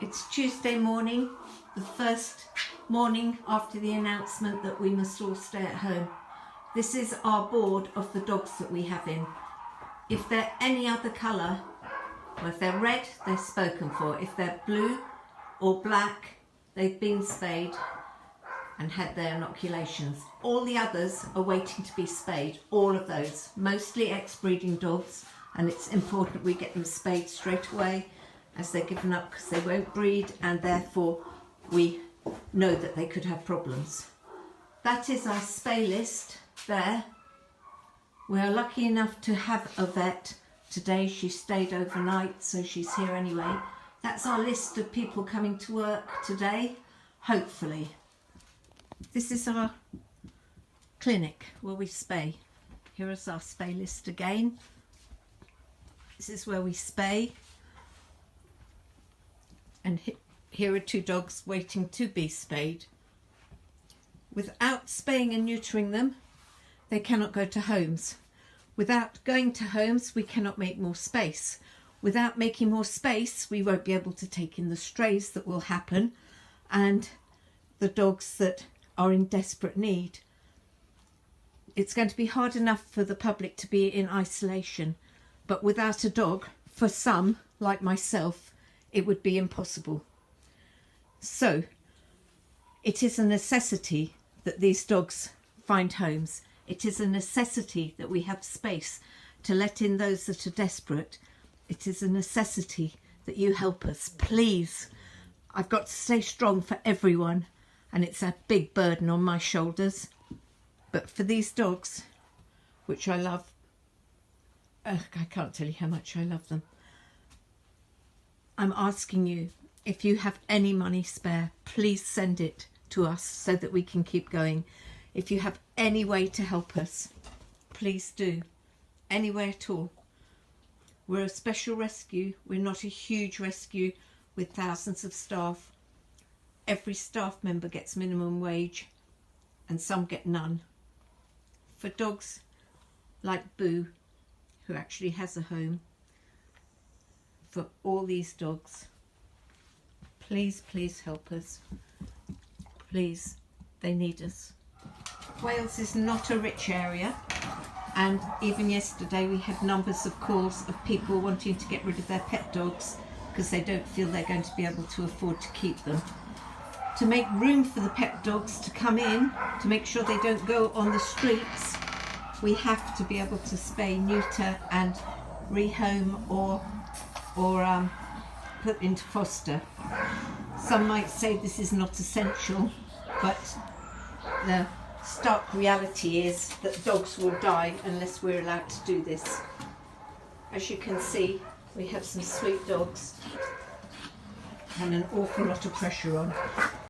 It's Tuesday morning, the first morning after the announcement that we must all stay at home. This is our board of the dogs that we have in. If they're any other colour, or if they're red, they're spoken for. If they're blue or black, they've been spayed and had their inoculations. All the others are waiting to be spayed, all of those, mostly ex-breeding dogs, and it's important we get them spayed straight away as they're given up because they won't breed, and therefore we know that they could have problems. That is our spay list there. We are lucky enough to have a vet today. She stayed overnight, so she's here anyway. That's our list of people coming to work today, hopefully. This is our clinic where we spay. Here is our spay list again. This is where we spay. And here are 2 dogs waiting to be spayed. Without spaying and neutering them, they cannot go to homes. Without going to homes, we cannot make more space. Without making more space, we won't be able to take in the strays that will happen and the dogs that are in desperate need. It's going to be hard enough for the public to be in isolation, but without a dog, for some, like myself, it would be impossible. So it is a necessity that these dogs find homes. It is a necessity that we have space to let in those that are desperate. It is a necessity that you help us, please. I've got to stay strong for everyone, and it's a big burden on my shoulders. But for these dogs, which I love, I can't tell you how much I love them. I'm asking you, if you have any money spare, please send it to us so that we can keep going. If you have any way to help us, please do. Any way at all. We're a special rescue. We're not a huge rescue with thousands of staff. Every staff member gets minimum wage and some get none. For dogs like Boo, who actually has a home, for all these dogs, please, please help us. Please, they need us. Wales is not a rich area, and even yesterday we had numbers of calls of people wanting to get rid of their pet dogs because they don't feel they're going to be able to afford to keep them. To make room for the pet dogs to come in, to make sure they don't go on the streets, we have to be able to spay, neuter and rehome or put into foster. Some might say this is not essential, but the stark reality is that dogs will die unless we're allowed to do this. As you can see, we have some sweet dogs and an awful lot of pressure on.